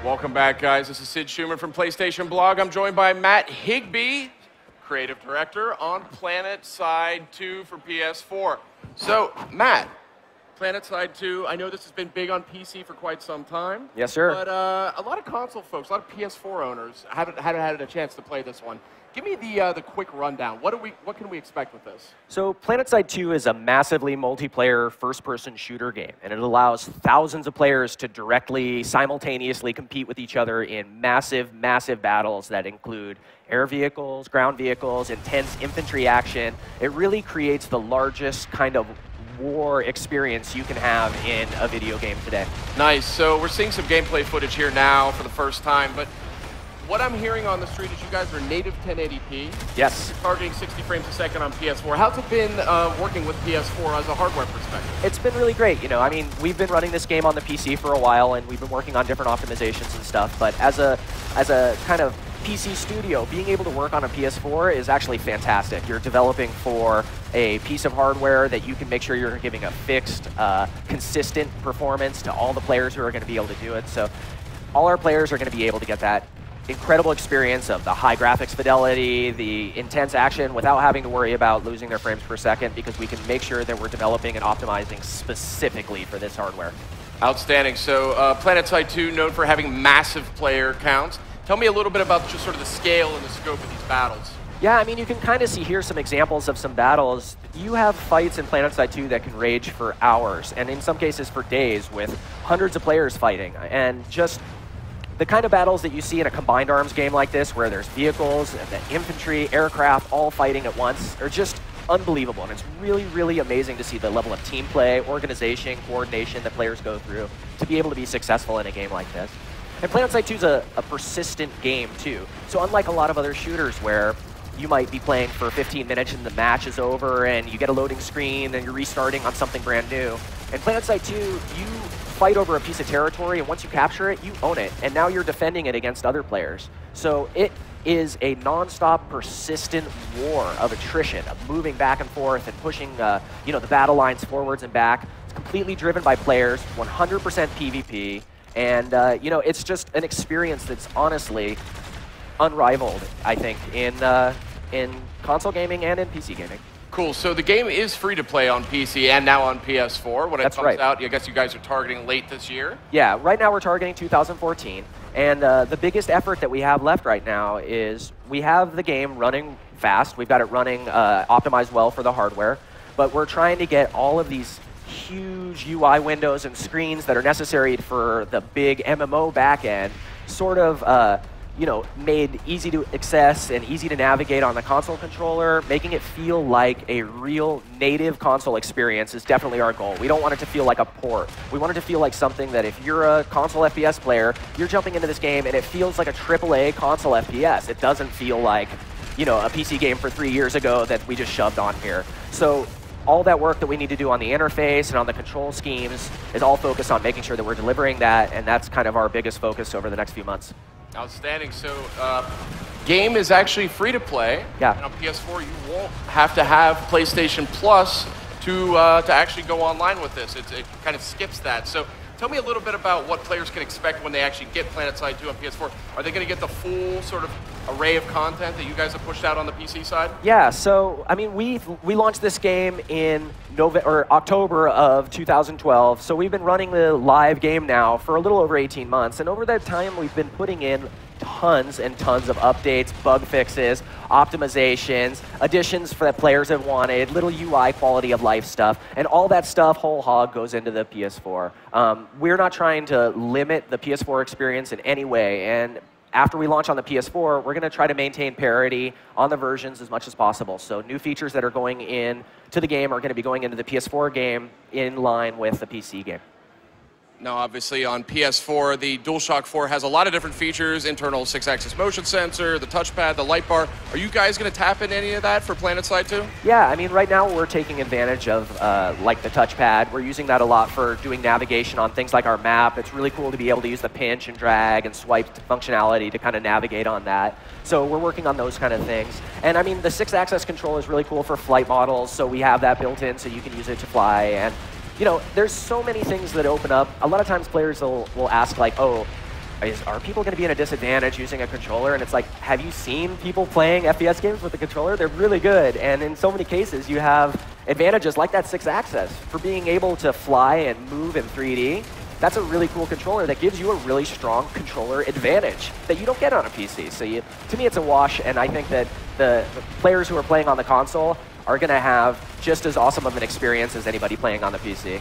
Welcome back, guys. This is Sid Schumann from PlayStation Blog. I'm joined by Matt Higbee, creative director on PlanetSide 2 for PS4. So, Matt, PlanetSide 2, I know this has been big on PC for quite some time. Yes, sir. But a lot of console folks, a lot of PS4 owners haven't had a chance to play this one. Give me the quick rundown. What can we expect with this? So PlanetSide 2 is a massively multiplayer first-person shooter game, and it allows thousands of players to directly, simultaneously compete with each other in massive, massive battles that include air vehicles, ground vehicles, intense infantry action. It really creates the largest kind of war experience you can have in a video game today. Nice. So we're seeing some gameplay footage here now for the first time, but what I'm hearing on the street is you guys are native 1080p. Yes. Targeting 60 frames a second on PS4. How's it been working with PS4 as a hardware perspective? It's been really great. You know, I mean, we've been running this game on the PC for a while, and we've been working on different optimizations and stuff. But as a kind of PC studio, being able to work on a PS4 is actually fantastic. You're developing for a piece of hardware that you can make sure you're giving a fixed, consistent performance to all the players who are going to be able to do it. So all our players are going to be able to get that incredible experience of the high graphics fidelity, the intense action without having to worry about losing their frames per second, because we can make sure that we're developing and optimizing specifically for this hardware. Outstanding. So PlanetSide 2, known for having massive player counts. Tell me a little bit about just sort of the scale and the scope of these battles. Yeah, I mean, you can kind of see here some examples of some battles. You have fights in PlanetSide 2 that can rage for hours, and in some cases for days, with hundreds of players fighting. And just the kind of battles that you see in a combined arms game like this, where there's vehicles, and the infantry, aircraft, all fighting at once, are just unbelievable. And it's really, really amazing to see the level of team play, organization, coordination that players go through to be able to be successful in a game like this. And PlanetSide 2 is a persistent game, too. So unlike a lot of other shooters where you might be playing for 15 minutes and the match is over and you get a loading screen and you're restarting on something brand new, in PlanetSide 2, you fight over a piece of territory, and once you capture it, you own it, and now you're defending it against other players. So it is a non-stop, persistent war of attrition, of moving back and forth and pushing the battle lines forwards and back. It's completely driven by players, 100% PvP, and it's just an experience that's honestly unrivaled, I think, in console gaming and in PC gaming. Cool. So the game is free to play on PC and now on PS4. When it comes out, I guess you guys are targeting late this year? Yeah, right now we're targeting 2014. And the biggest effort that we have left right now is we have the game running fast. We've got it running optimized well for the hardware. But we're trying to get all of these huge UI windows and screens that are necessary for the big MMO backend sort of made easy to access and easy to navigate on the console controller. Making it feel like a real native console experience is definitely our goal. We don't want it to feel like a port. We want it to feel like something that if you're a console FPS player, you're jumping into this game and it feels like a AAA console FPS. It doesn't feel like, a PC game for 3 years ago that we just shoved on here. So all that work that we need to do on the interface and on the control schemes is all focused on making sure that we're delivering that, and that's kind of our biggest focus over the next few months. Outstanding. So, game is actually free to play. Yeah. And on PS4, you won't have to have PlayStation Plus to actually go online with this. It kind of skips that. So, tell me a little bit about what players can expect when they actually get PlanetSide 2 on PS4. Are they going to get the full sort of array of content that you guys have pushed out on the PC side? Yeah. So, I mean, we launched this game in October of 2012. So we've been running the live game now for a little over 18 months. And over that time, we've been putting in tons and tons of updates, bug fixes, optimizations, additions that players have wanted, little UI quality of life stuff, and all that stuff whole hog goes into the PS4. We're not trying to limit the PS4 experience in any way, and after we launch on the PS4, we're going to try to maintain parity on the versions as much as possible. So new features that are going in to the game are going to be going into the PS4 game in line with the PC game. Now, obviously, on PS4, the DualShock 4 has a lot of different features, internal 6-axis motion sensor, the touchpad, the light bar. Are you guys going to tap into any of that for PlanetSide 2? Yeah, I mean, right now we're taking advantage of, like, the touchpad. We're using that a lot for doing navigation on things like our map. It's really cool to be able to use the pinch and drag and swipe functionality to kind of navigate on that. So we're working on those kind of things. And, I mean, the 6-axis control is really cool for flight models, so we have that built in so you can use it to fly. And there's so many things that open up. A lot of times players will ask, like, oh, are people going to be at a disadvantage using a controller? And it's like, have you seen people playing FPS games with a controller? They're really good. And in so many cases, you have advantages like that 6-axis for being able to fly and move in 3D. That's a really cool controller that gives you a really strong controller advantage that you don't get on a PC. So to me, it's a wash, and I think that the players who are playing on the console are going to have just as awesome of an experience as anybody playing on the PC.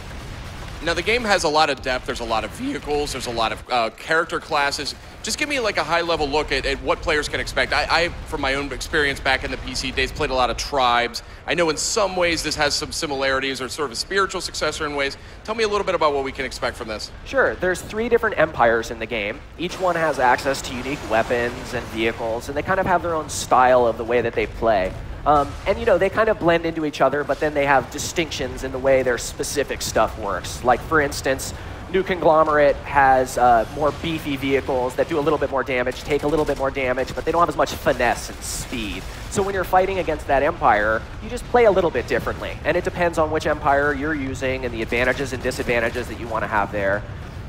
Now, the game has a lot of depth. There's a lot of vehicles. There's a lot of character classes. Just give me like a high-level look at what players can expect. I, from my own experience back in the PC days, played a lot of tribes. I know in some ways this has some similarities or sort of a spiritual successor in ways. Tell me a little bit about what we can expect from this. Sure. There's 3 different empires in the game. Each one has access to unique weapons and vehicles, and they kind of have their own style of the way that they play. And, you know, they kind of blend into each other, but then they have distinctions in the way their specific stuff works. Like, for instance, New Conglomerate has more beefy vehicles that do a little bit more damage, take a little bit more damage, but they don't have as much finesse and speed. So when you're fighting against that empire, you just play a little bit differently. And it depends on which empire you're using and the advantages and disadvantages that you want to have there.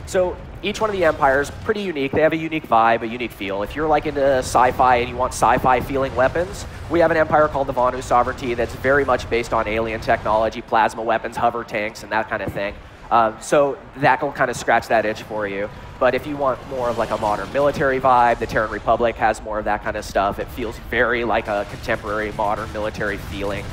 So each one of the empires, pretty unique. They have a unique vibe, a unique feel. If you're like into sci-fi and you want sci-fi feeling weapons, we have an empire called the Vanu Sovereignty that's very much based on alien technology, plasma weapons, hover tanks, and that kind of thing. So that will kind of scratch that itch for you. But if you want more of like a modern military vibe, the Terran Republic has more of that kind of stuff. It feels very like a contemporary modern military feeling.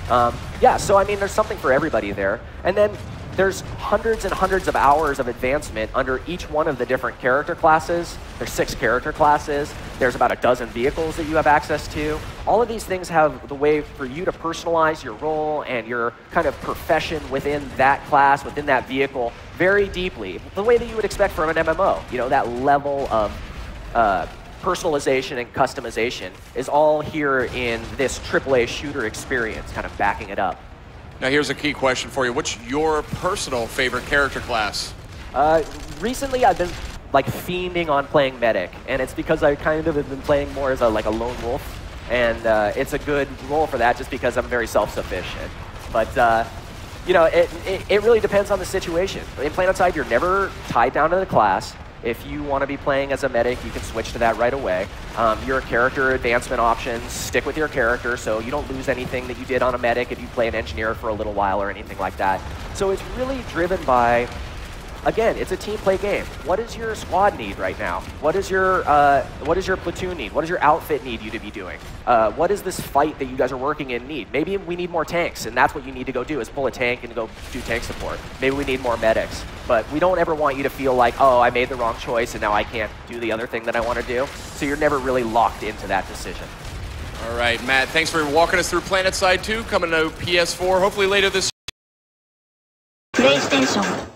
Yeah, so I mean, there's something for everybody there. And then there's hundreds and hundreds of hours of advancement under each one of the different character classes. There's 6 character classes. There's about a dozen vehicles that you have access to. All of these things have the way for you to personalize your role and your kind of profession within that class, within that vehicle, very deeply. The way that you would expect from an MMO. You know, that level of personalization and customization is all here in this AAA shooter experience, kind of backing it up. Now, here's a key question for you. What's your personal favorite character class? Recently, I've been like fiending on playing Medic, and it's because I kind of have been playing more as a lone wolf, and it's a good role for that just because I'm very self-sufficient. But you know, it really depends on the situation. In PlanetSide, you're never tied down to the class. If you want to be playing as a medic, you can switch to that right away. Your character advancement options stick with your character, so you don't lose anything that you did on a medic if you play an engineer for a little while or anything like that. So it's really driven by, again, it's a team play game. What does your squad need right now? What does your platoon need? What does your outfit need you to be doing? What does this fight that you guys are working in need? Maybe we need more tanks, and that's what you need to go do, is pull a tank and go do tank support. Maybe we need more medics. But we don't ever want you to feel like, oh, I made the wrong choice and now I can't do the other thing that I want to do. So you're never really locked into that decision. All right, Matt, thanks for walking us through PlanetSide 2, coming to PS4, hopefully later this year. PlayStation